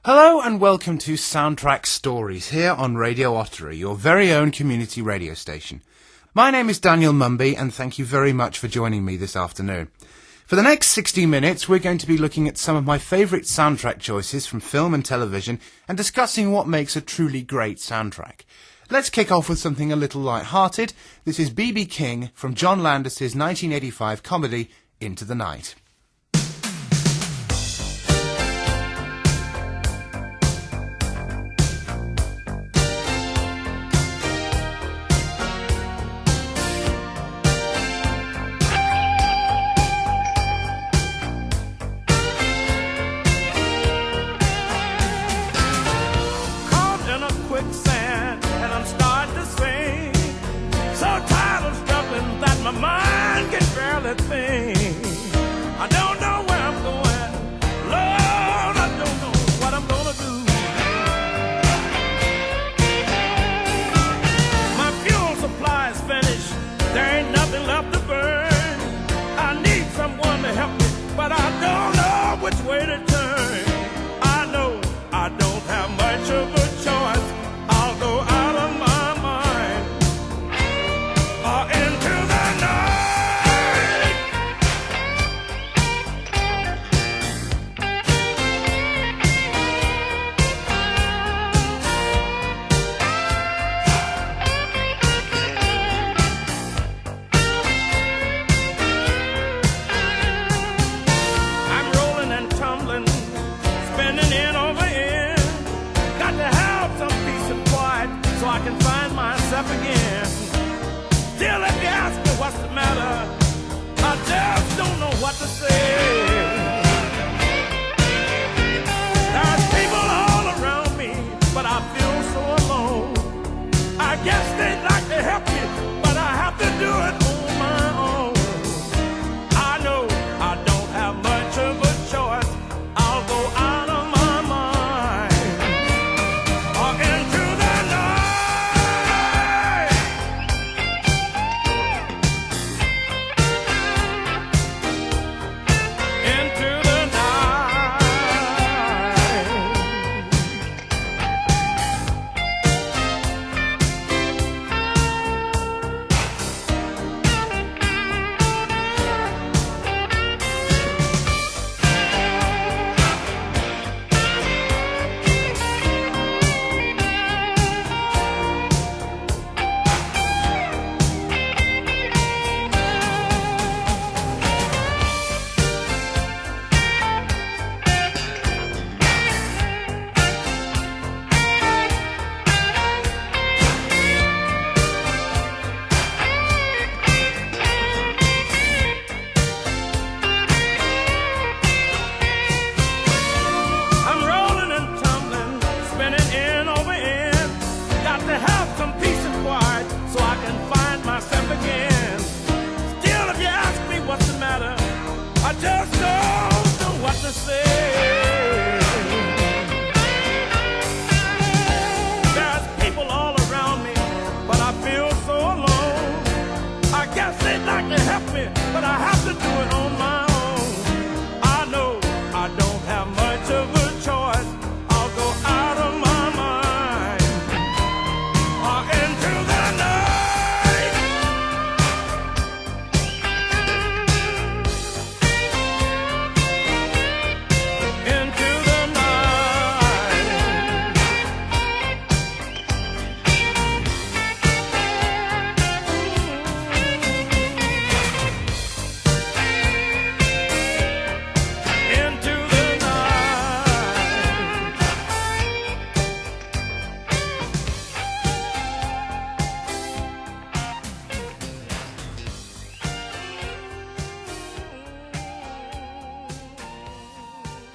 Hello and welcome to Soundtrack Stories here on Radio Ottery, your very own community radio station. My name is Daniel Mumby and thank you very much for joining me this afternoon. For the next 60 minutes we're going to be looking at some of my favourite soundtrack choices from film and television and discussing what makes a truly great soundtrack. Let's kick off with something a little light-hearted. This is B.B. King from John Landis's 1985 comedy Into the Night.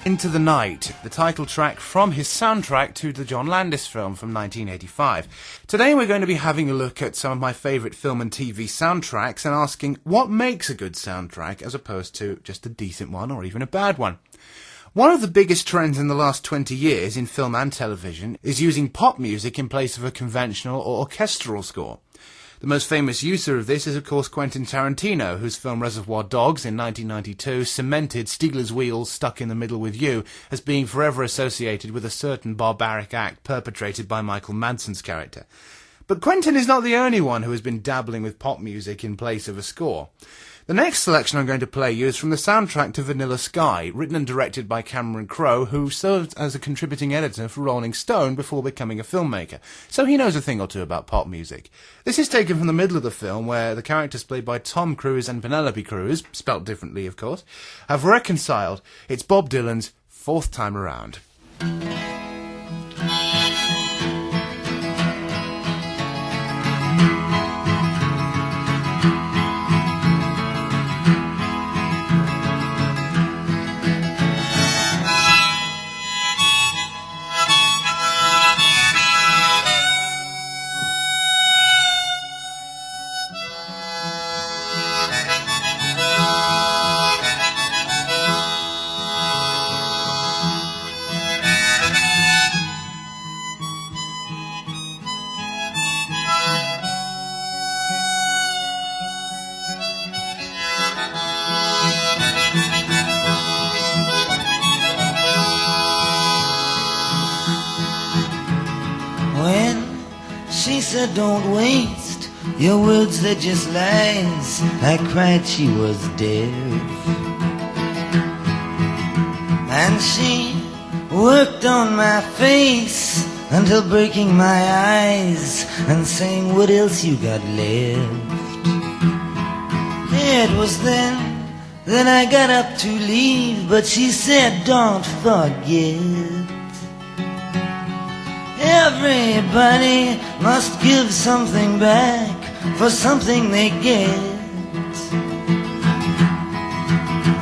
Into the Night, the title track from his soundtrack to the John Landis film from 1985. Today we're going to be having a look at some of my favourite film and TV soundtracks and asking what makes a good soundtrack as opposed to just a decent one or even a bad one. One of the biggest trends in the last 20 years in film and television is using pop music in place of a conventional or orchestral score. The most famous user of this is, of course, Quentin Tarantino, whose film Reservoir Dogs in 1992 cemented Stiegler's Wheels Stuck in the Middle with You as being forever associated with a certain barbaric act perpetrated by Michael Madsen's character. But Quentin is not the only one who has been dabbling with pop music in place of a score. The next selection I'm going to play you is from the soundtrack to Vanilla Sky, written and directed by Cameron Crowe, who served as a contributing editor for Rolling Stone before becoming a filmmaker, so he knows a thing or two about pop music. This is taken from the middle of the film, where the characters played by Tom Cruise and Penelope Cruz, spelt differently of course, have reconciled. It's Bob Dylan's Fourth Time Around. She said, don't waste your words, they're just lies. I cried, she was deaf. And she worked on my face until breaking my eyes and saying, what else you got left? It was then that I got up to leave, but she said, don't forget, everybody must give something back for something they get.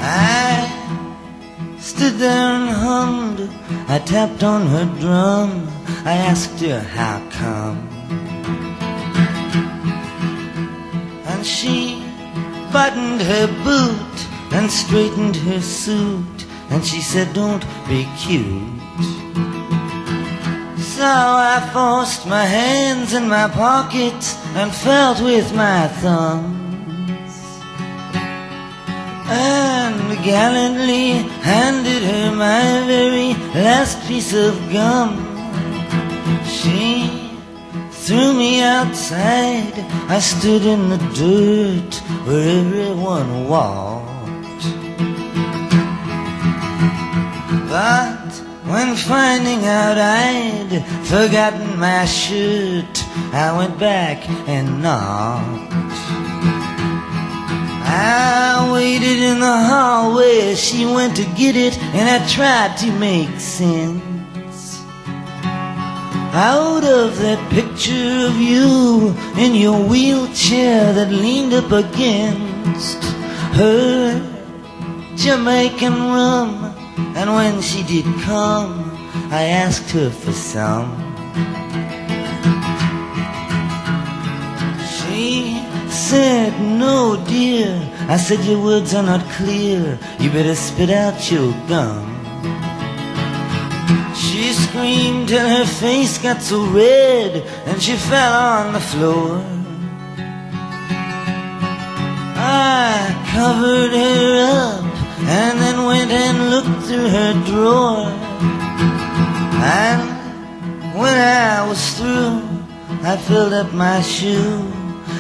I stood there and hummed. I tapped on her drum. I asked her how come, and she buttoned her boot and straightened her suit, and she said, don't be cute. So I forced my hands in my pockets and felt with my thumbs, and gallantly handed her my very last piece of gum. She threw me outside. I stood in the dirt where everyone walked. But when finding out I'd forgotten my shirt, I went back and knocked. I waited in the hallway as she went to get it, and I tried to make sense out of that picture of you in your wheelchair that leaned up against her Jamaican rum. And when she did come, I asked her for some. She said, no dear. I said, your words are not clear. You better spit out your gum. She screamed till her face got so red, and she fell on the floor. I covered her up and then went and looked through her drawer. And when I was through, I filled up my shoe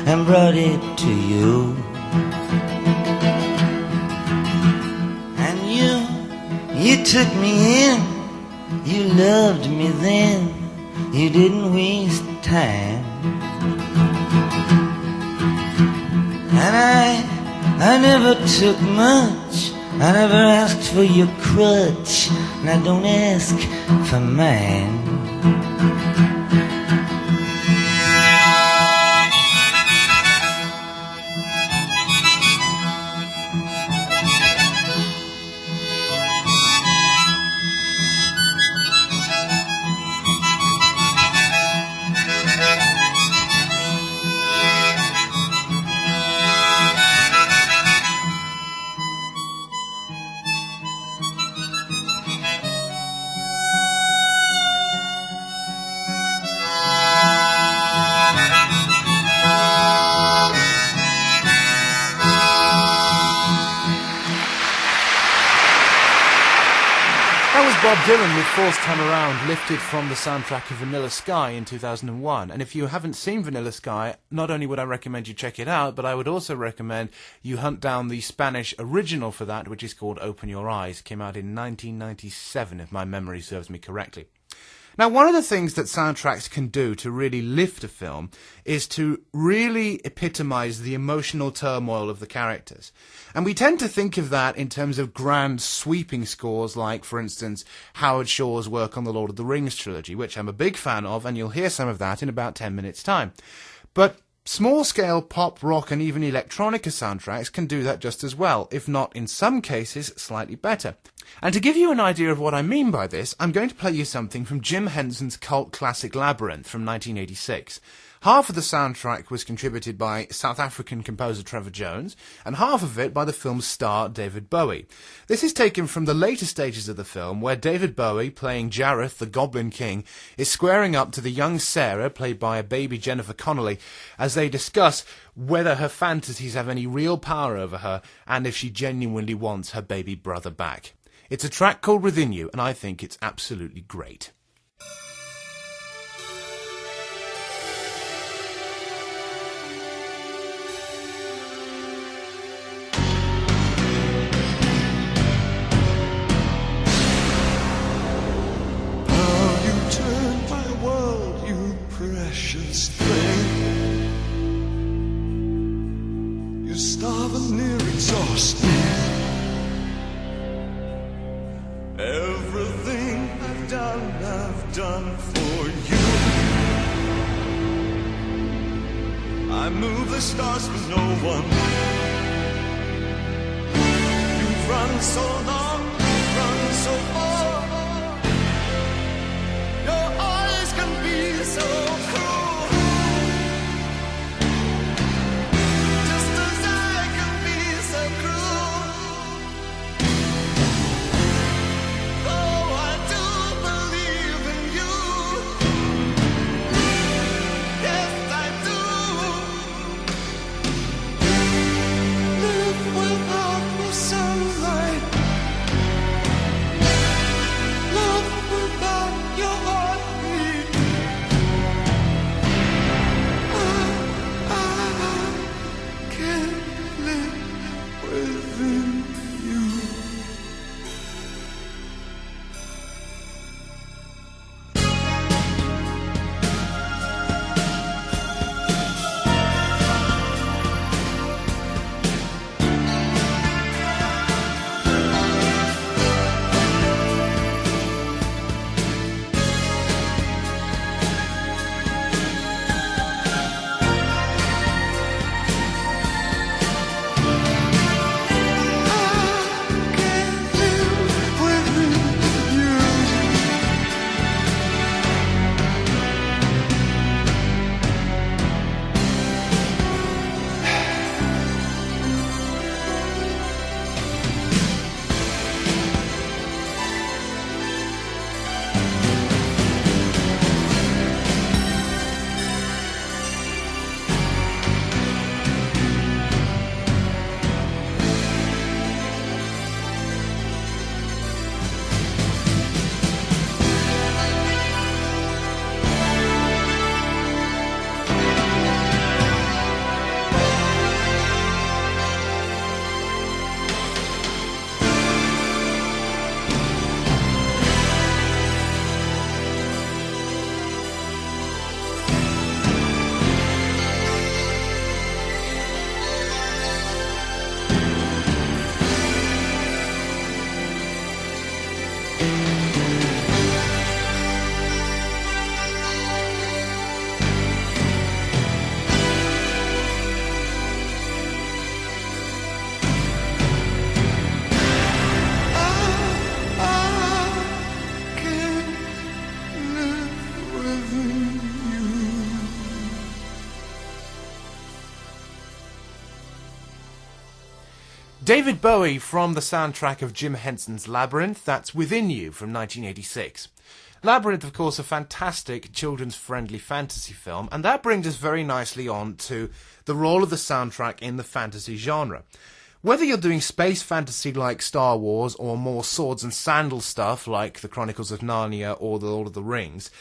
and brought it to you. And you took me in. You loved me then. You didn't waste time. And I never took much. I never asked for your crutch, and I don't ask for mine. Bob Dylan with First Time Around, lifted from the soundtrack of Vanilla Sky in 2001. And if you haven't seen Vanilla Sky, not only would I recommend you check it out, but I would also recommend you hunt down the Spanish original for that, which is called Open Your Eyes. It came out in 1997, if my memory serves me correctly. Now, one of the things that soundtracks can do to really lift a film is to really epitomize the emotional turmoil of the characters. And we tend to think of that in terms of grand sweeping scores like, for instance, Howard Shore's work on the Lord of the Rings trilogy, which I'm a big fan of, and you'll hear some of that in about 10 minutes' time. But small-scale pop, rock, and even electronica soundtracks can do that just as well, if not, in some cases, slightly better. And to give you an idea of what I mean by this, I'm going to play you something from Jim Henson's cult classic Labyrinth from 1986. Half of the soundtrack was contributed by South African composer Trevor Jones, and half of it by the film's star David Bowie. This is taken from the later stages of the film, where David Bowie, playing Jareth, the Goblin King, is squaring up to the young Sarah, played by a baby Jennifer Connelly, as they discuss whether her fantasies have any real power over her, and if she genuinely wants her baby brother back. It's a track called Within You, and I think it's absolutely great. Starving near exhaustion. Everything I've done for you. I move the stars for no one. You've run so long, you've run so far. Your eyes can be so cruel. David Bowie from the soundtrack of Jim Henson's Labyrinth, that's Within You from 1986. Labyrinth, of course, a fantastic children's-friendly fantasy film, and that brings us very nicely on to the role of the soundtrack in the fantasy genre. Whether you're doing space fantasy like Star Wars or more swords and sandals stuff like The Chronicles of Narnia or The Lord of the Rings,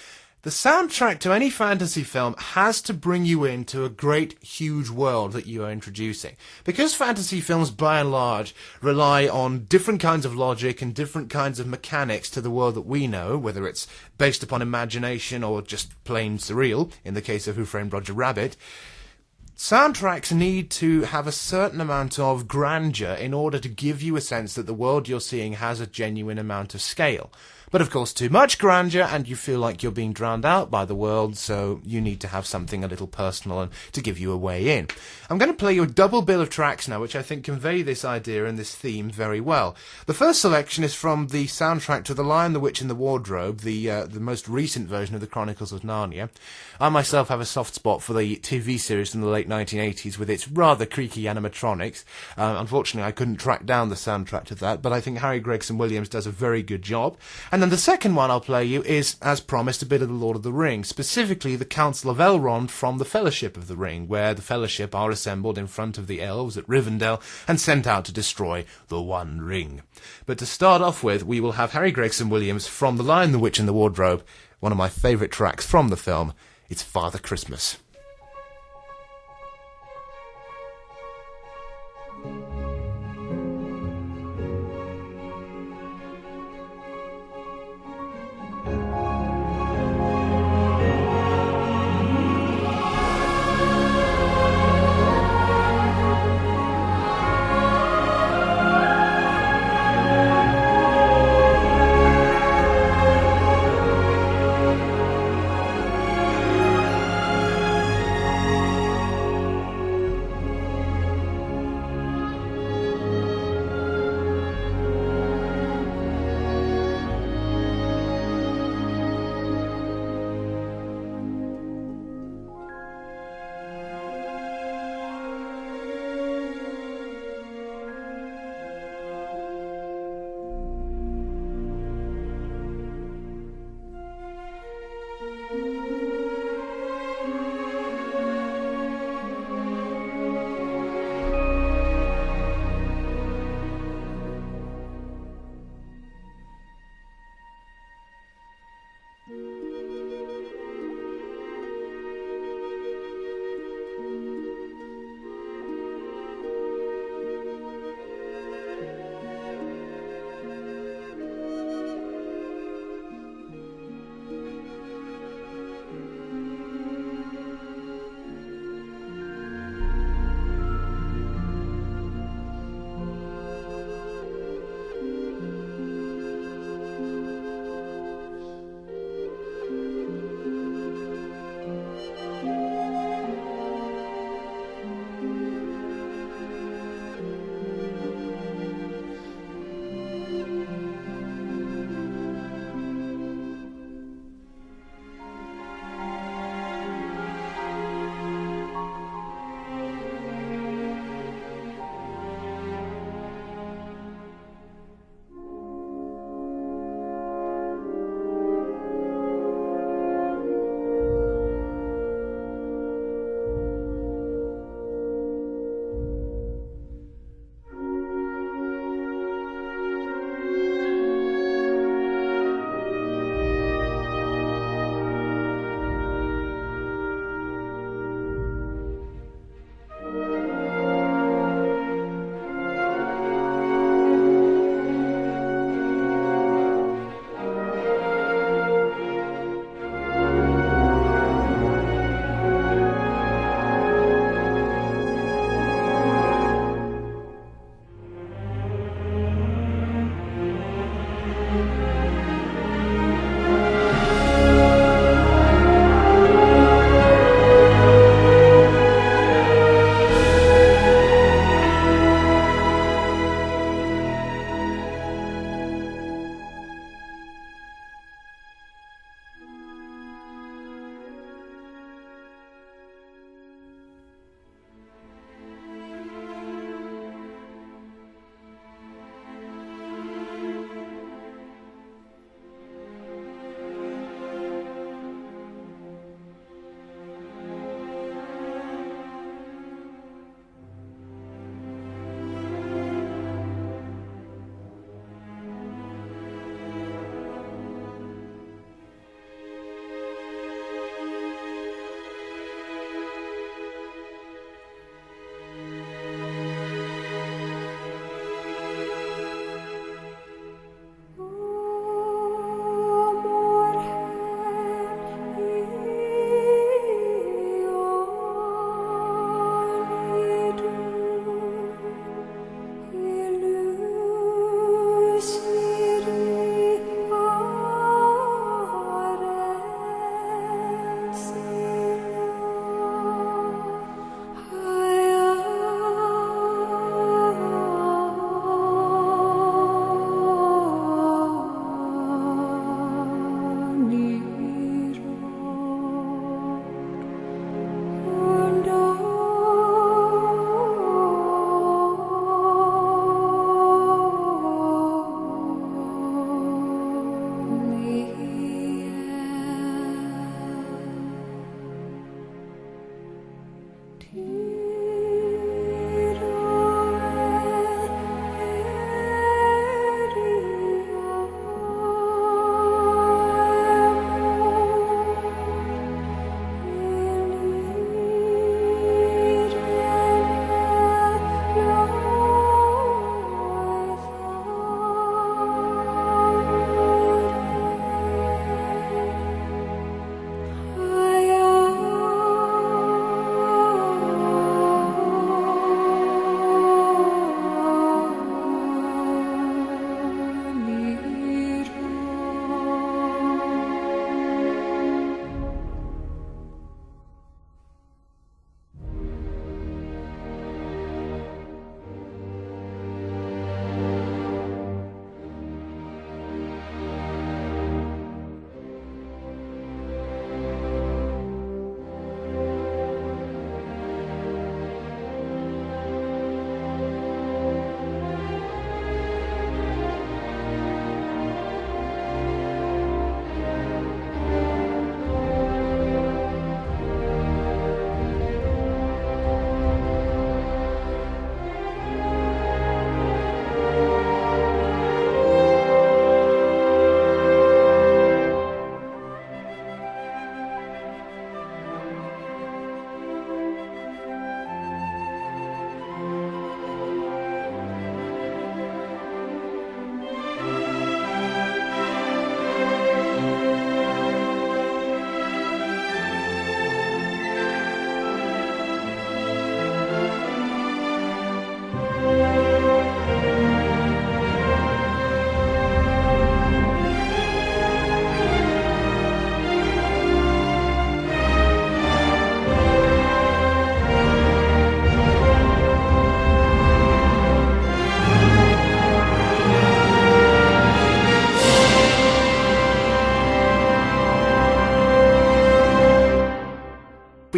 the soundtrack to any fantasy film has to bring you into a great, huge world that you are introducing. Because fantasy films, by and large, rely on different kinds of logic and different kinds of mechanics to the world that we know, whether it's based upon imagination or just plain surreal, in the case of Who Framed Roger Rabbit, soundtracks need to have a certain amount of grandeur in order to give you a sense that the world you're seeing has a genuine amount of scale. But of course, too much grandeur and you feel like you're being drowned out by the world, so you need to have something a little personal and to give you a way in. I'm going to play you a double bill of tracks now, which I think convey this idea and this theme very well. The first selection is from the soundtrack to The Lion, the Witch and the Wardrobe, the most recent version of The Chronicles of Narnia. I myself have a soft spot for the TV series from the late 1980s with its rather creaky animatronics. Unfortunately, I couldn't track down the soundtrack to that, but I think Harry Gregson Williams does a very good job. And then the second one I'll play you is, as promised, a bit of The Lord of the Rings, specifically the Council of Elrond from the Fellowship of the Ring, where the Fellowship are assembled in front of the elves at Rivendell and sent out to destroy the One Ring. But to start off with, we will have Harry Gregson Williams from The Lion, the Witch and the Wardrobe, one of my favourite tracks from the film. It's Father Christmas.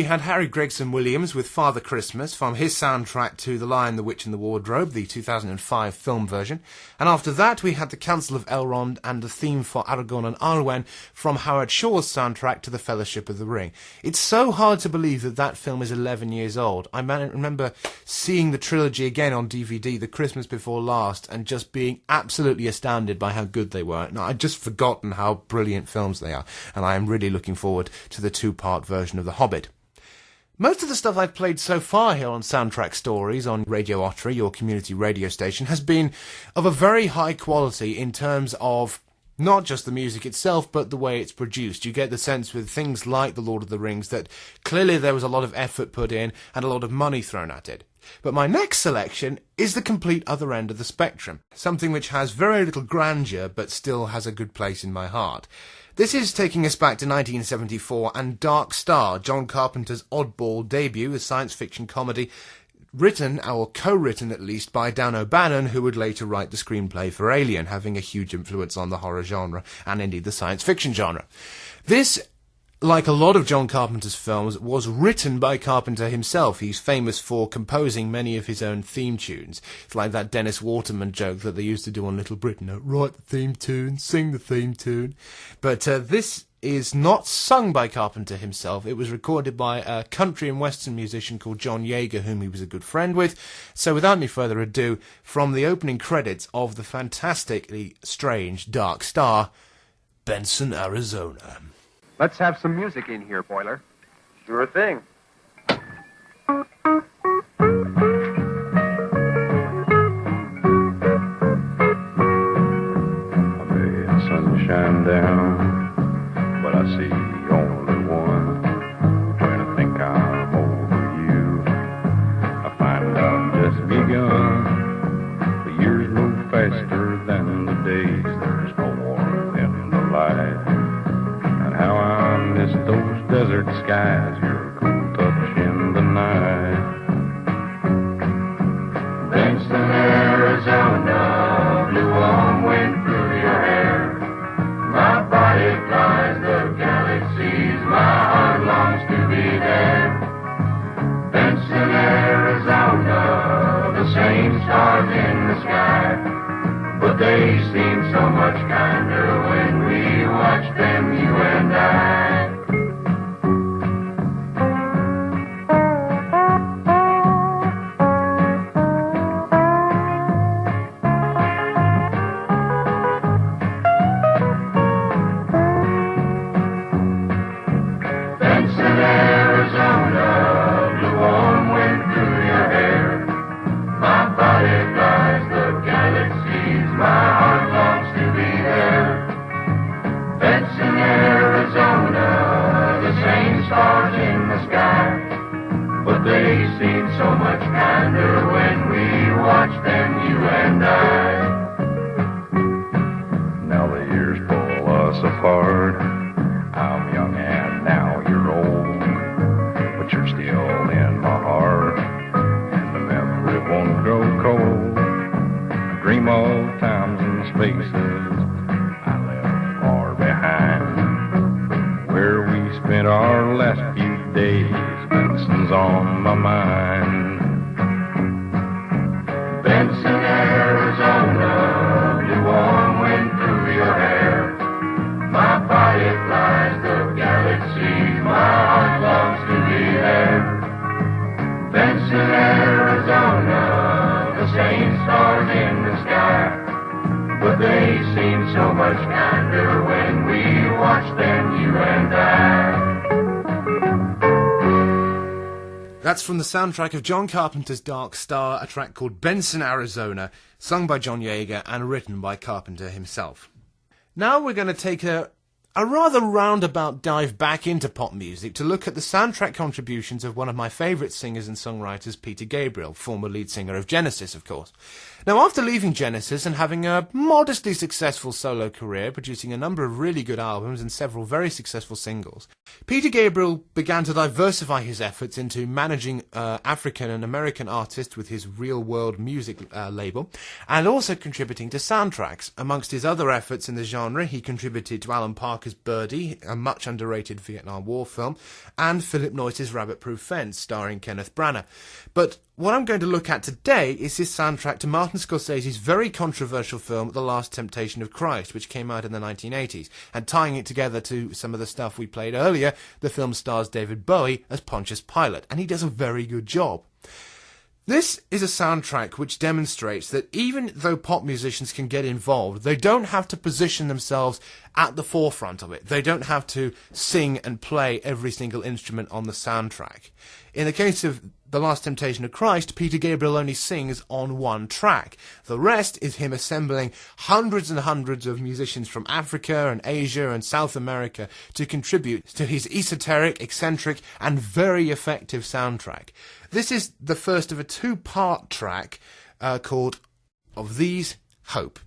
we had Harry Gregson Williams with Father Christmas from his soundtrack to The Lion, the Witch and the Wardrobe, the 2005 film version. And after that, we had the Council of Elrond and the theme for Aragorn and Arwen from Howard Shore's soundtrack to The Fellowship of the Ring. It's so hard to believe that that film is 11 years old. I remember seeing the trilogy again on DVD the Christmas before last and just being absolutely astounded by how good they were. Now, I'd just forgotten how brilliant films they are, and I am really looking forward to the two-part version of The Hobbit. Most of the stuff I've played so far here on Soundtrack Stories on Radio Ottery, your community radio station, has been of a very high quality in terms of not just the music itself, but the way it's produced. You get the sense with things like The Lord of the Rings that clearly there was a lot of effort put in and a lot of money thrown at it. But my next selection is the complete other end of the spectrum, something which has very little grandeur but still has a good place in my heart. This is taking us back to 1974 and Dark Star, John Carpenter's oddball debut, a science fiction comedy written, or co-written at least, by Dan O'Bannon, who would later write the screenplay for Alien, having a huge influence on the horror genre and indeed the science fiction genre. This, like a lot of John Carpenter's films, was written by Carpenter himself. He's famous for composing many of his own theme tunes. It's like that Dennis Waterman joke that they used to do on Little Britain. Write the theme tune, sing the theme tune. But this is not sung by Carpenter himself. It was recorded by a country and western musician called John Yeager, whom he was a good friend with. So without any further ado, from the opening credits of the fantastically strange Dark Star, Benson, Arizona. Let's have some music in here, Boiler. Sure thing. Sunshine down, but I see only one. When I think I'm over you, I find I've just begun. The years move faster than the days. There's more in the light. And how I miss those desert skies, your cool touch in the night. Benson, Arizona, blue warm wind through your hair. My body flies the galaxies, my heart longs to be there. Benson, Arizona, the same stars in the sky, but they seem so much kinder when we watch them, you and I. That's from the soundtrack of John Carpenter's Dark Star, a track called Benson, Arizona, sung by John Yeager and written by Carpenter himself. Now we're going to take a rather roundabout dive back into pop music to look at the soundtrack contributions of one of my favourite singers and songwriters, Peter Gabriel, former lead singer of Genesis, of course. Now, after leaving Genesis and having a modestly successful solo career, producing a number of really good albums and several very successful singles, Peter Gabriel began to diversify his efforts into managing African and American artists with his Real World Music label, and also contributing to soundtracks. Amongst his other efforts in the genre, he contributed to Alan Parker's Birdie, a much underrated Vietnam War film, and Philip Noyce's Rabbit-Proof Fence, starring Kenneth Branagh. But what I'm going to look at today is his soundtrack to Martin Scorsese's very controversial film The Last Temptation of Christ, which came out in the 1980s, and tying it together to some of the stuff we played earlier, the film stars David Bowie as Pontius Pilate, and he does a very good job. This is a soundtrack which demonstrates that even though pop musicians can get involved, they don't have to position themselves at the forefront of it. They don't have to sing and play every single instrument on the soundtrack. In the case of The Last Temptation of Christ, Peter Gabriel only sings on one track. The rest is him assembling hundreds and hundreds of musicians from Africa and Asia and South America to contribute to his esoteric, eccentric, and very effective soundtrack. This is the first of a two-part track called Of These, Hope.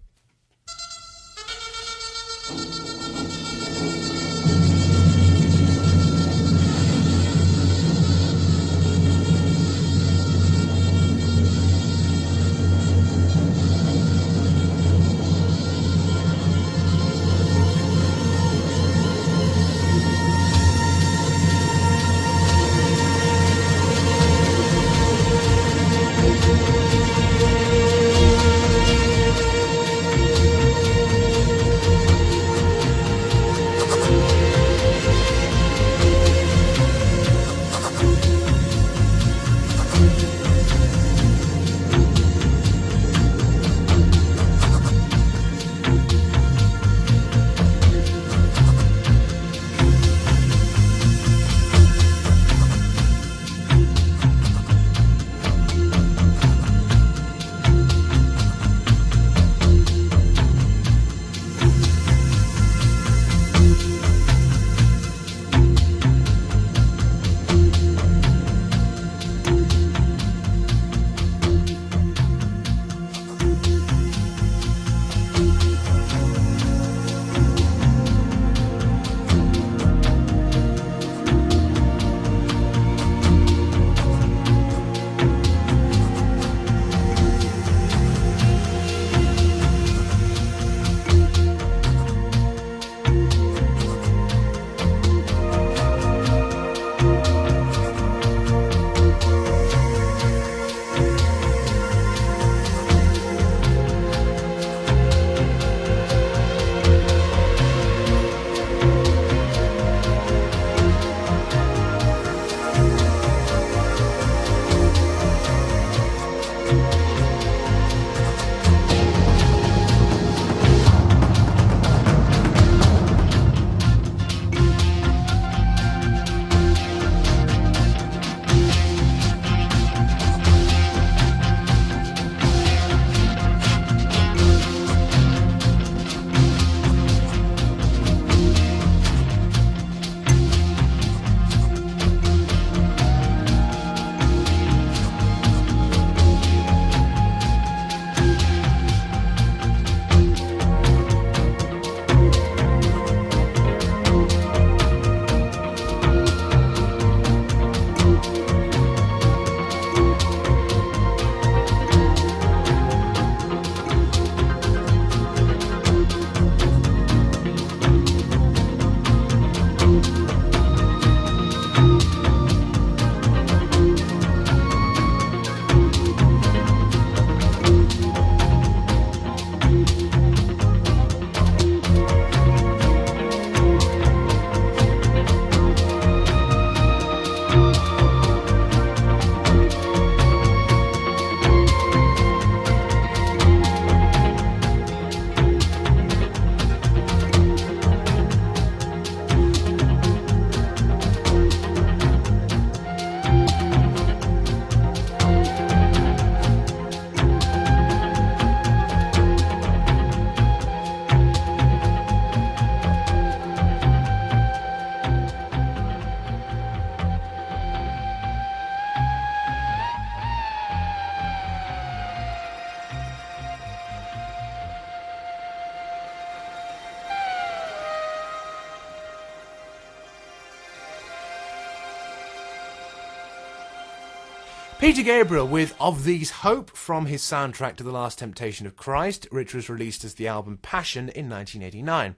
Peter Gabriel with Of These Hope from his soundtrack to The Last Temptation of Christ, which was released as the album Passion in 1989.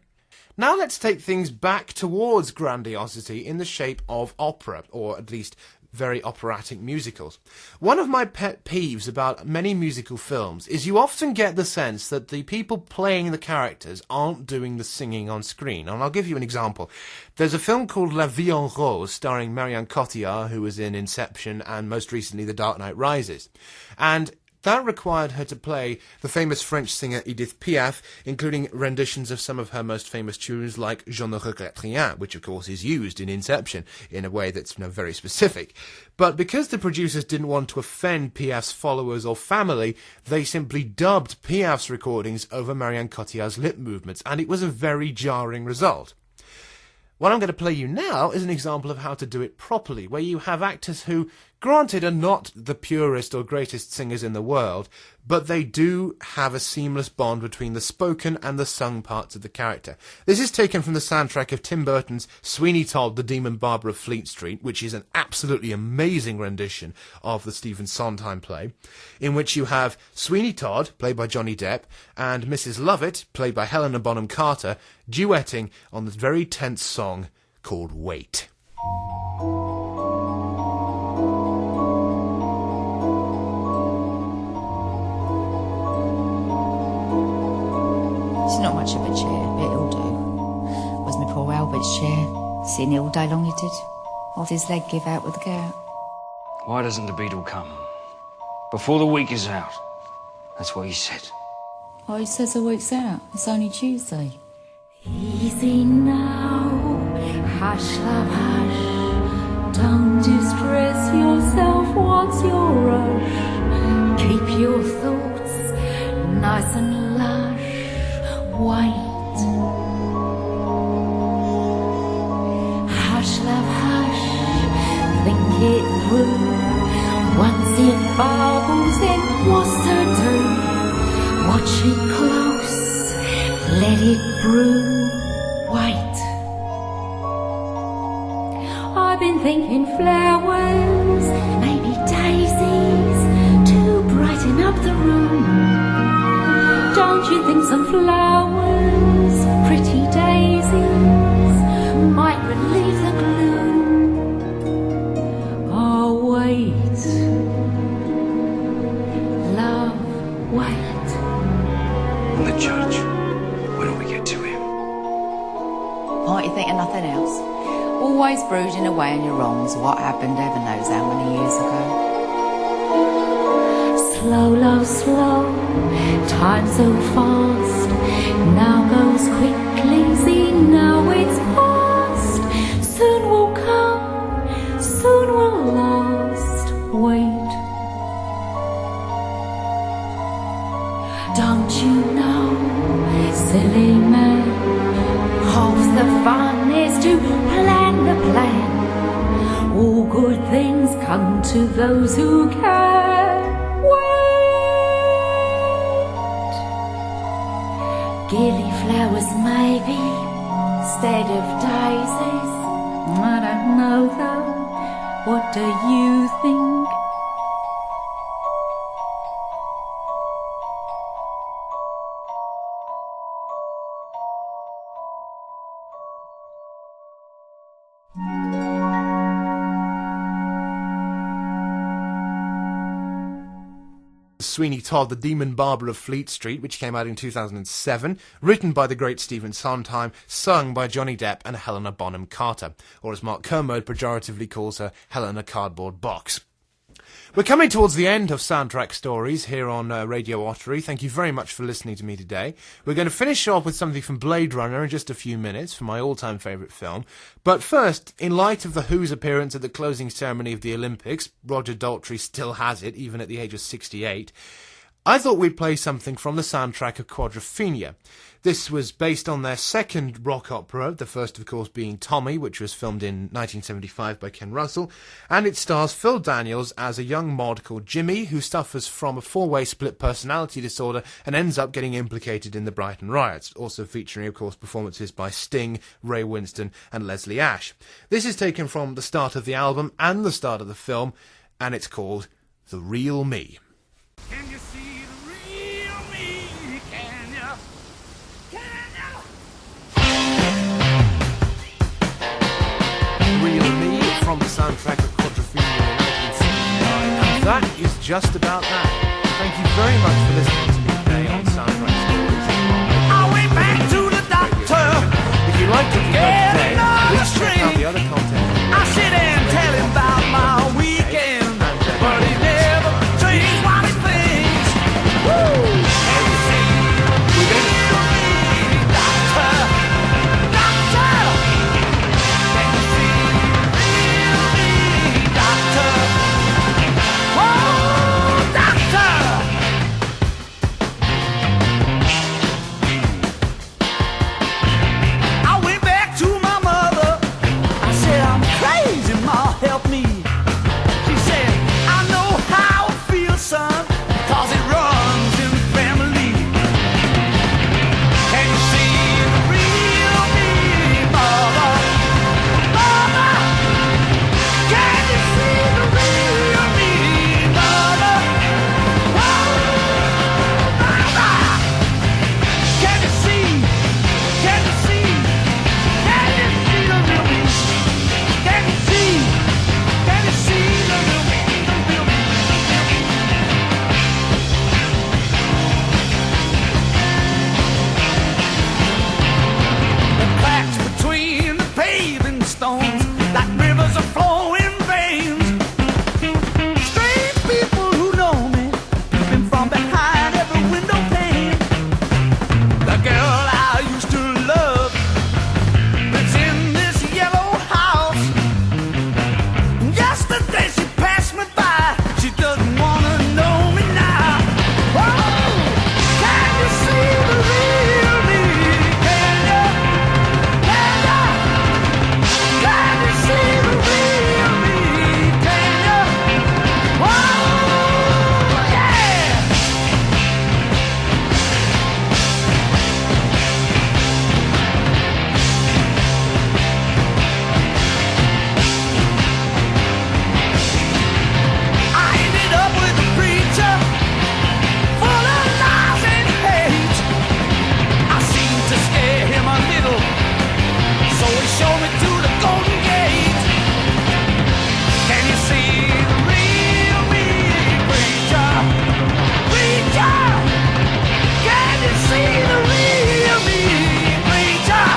Now let's take things back towards grandiosity in the shape of opera, or at least very operatic musicals. One of my pet peeves about many musical films is you often get the sense that the people playing the characters aren't doing the singing on screen. And I'll give you an example. There's a film called La Vie en Rose starring Marion Cotillard, who was in Inception and most recently The Dark Knight Rises. And that required her to play the famous French singer Edith Piaf, including renditions of some of her most famous tunes like Je ne regrette rien, which of course is used in Inception in a way that's very specific. But because the producers didn't want to offend Piaf's followers or family, they simply dubbed Piaf's recordings over Marion Cotillard's lip movements, and it was a very jarring result. What I'm going to play you now is an example of how to do it properly, where you have actors who, granted, are not the purest or greatest singers in the world, but they do have a seamless bond between the spoken and the sung parts of the character. This is taken from the soundtrack of Tim Burton's Sweeney Todd, the Demon Barber of Fleet Street, which is an absolutely amazing rendition of the Stephen Sondheim play, in which you have Sweeney Todd, played by Johnny Depp, and Mrs. Lovett, played by Helena Bonham Carter, duetting on this very tense song called Wait. It's not much of a chair, but it'll do. Was my poor Albert's chair. Sitting here all day long he did. What his leg give out with the gout. Why doesn't the beetle come? Before the week is out. That's what he said. Oh, he says the week's out. It's only Tuesday. Easy now, hush love hush. Don't distress yourself, what's your rush? Keep your thoughts nice and lush. Wait. Hush love hush, think it through. Once it bubbles in, what's to do? Watch it close, let it brew. Wait. I've been thinking flowers, maybe daisies, to brighten up the room. Don't you think some flowers, pretty daisies, might relieve the gloom? Oh, wait. Love, wait. And the judge, when do we get to him? Aren't you thinking nothing else? Always brooding away on your wrongs. What happened, heaven knows how many years ago. Slow, love, slow, time so fast. Now goes quickly, see, now it's past. Soon will come, soon will last. Wait. Don't you know, silly man, half the fun is to plan the plan. All good things come to those who can. Gillyflowers maybe, instead of daisies. I don't know though, what do you think? Sweeney Todd, the Demon Barber of Fleet Street, which came out in 2007, written by the great Stephen Sondheim, sung by Johnny Depp and Helena Bonham Carter, or as Mark Kermode pejoratively calls her, Helena Cardboard Box. We're coming towards the end of Soundtrack Stories here on Radio Ottery. Thank you very much for listening to me today. We're going to finish off with something from Blade Runner in just a few minutes, for my all-time favourite film. But first, in light of The Who's appearance at the closing ceremony of the Olympics, Roger Daltrey still has it, even at the age of 68, I thought we'd play something from the soundtrack of Quadrophenia. This was based on their second rock opera, the first of course being Tommy, which was filmed in 1975 by Ken Russell, and it stars Phil Daniels as a young mod called Jimmy who suffers from a four-way split personality disorder and ends up getting implicated in the Brighton riots, also featuring of course performances by Sting, Ray Winston and Leslie Ash. This is taken from the start of the album and the start of the film, and it's called The Real Me. Can you see the real me? Can you? Can you? Real Me from the soundtrack of Quadrophenia in 1979. And that is just about that. Thank you very much for listening to me today on Soundtrack Stories. I went back to the doctor. If you like to Get today, another please check out drink. the other content. I sit and tell him about my weekend, but he never changed what he thinks. Woo! Can you see the real me, doctor? Doctor! Can you see the real me, doctor? Oh, doctor! I went back to my mother. I said, I'm crazy, Ma, help me. She said, I know how it feels, son, 'cause it runs in the family. Can you see the real me, mother? Mother! Can you see the real me, mother? Oh, mother! Can you see? Can you see? Can you see the real me? Can you see? Can you see the real me? The real me? The cracks between the paving stones, like rivers of flowing veins. Strange people who know me, peeping from behind every window pane. The girl I used to love lives in this yellow house. Yesterday she passed me by. She doesn't wanna know me now. Oh, can you see the real me? Can you? Can you? Can you see the real me? Can you? Oh, yeah! I ended up with a preacher full of lies and hate. I seemed to scare him a little, so he showed me to the Golden Gate. Can you see the real me, preacher? Preacher! Can you see the real me, preacher?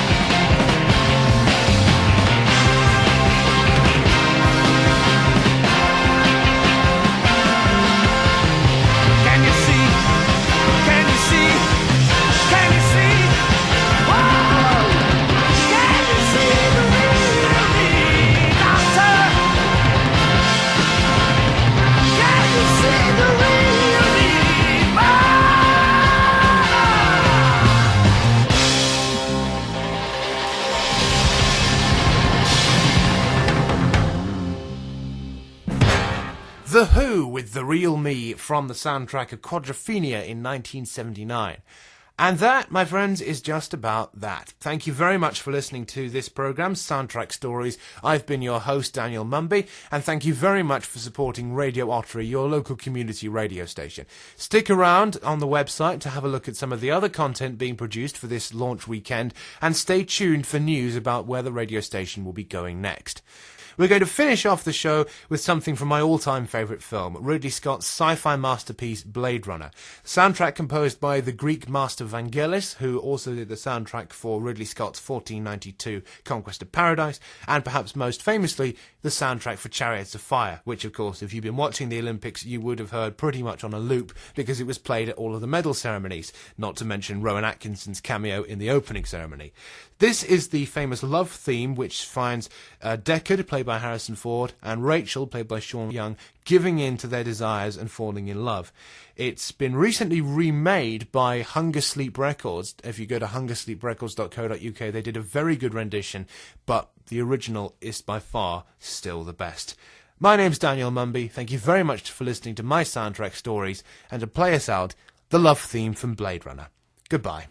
Can you see? Can you see? Can you see? Whoa! Can you see the real me, doctor? Can you see the real me, The Who with The Real Me from the soundtrack of Quadrophenia in 1979. And that, my friends, is just about that. Thank you very much for listening to this programme, Soundtrack Stories. I've been your host, Daniel Mumby, and thank you very much for supporting Radio Ottery, your local community radio station. Stick around on the website to have a look at some of the other content being produced for this launch weekend, and stay tuned for news about where the radio station will be going next. We're going to finish off the show with something from my all-time favourite film, Ridley Scott's sci-fi masterpiece Blade Runner. Soundtrack composed by the Greek master Vangelis, who also did the soundtrack for Ridley Scott's 1492 Conquest of Paradise, and perhaps most famously, the soundtrack for Chariots of Fire, which of course, if you've been watching the Olympics, you would have heard pretty much on a loop because it was played at all of the medal ceremonies, not to mention Rowan Atkinson's cameo in the opening ceremony. This is the famous love theme, which finds Deckard, played by Harrison Ford, and Rachel, played by Sean Young, giving in to their desires and falling in love. It's been recently remade by Hunger Sleep Records. If you go to hungersleeprecords.co.uk, they did a very good rendition, but the original is by far still the best. My name's Daniel Mumby. Thank you very much for listening to my soundtrack stories, and to play us out, the love theme from Blade Runner. Goodbye.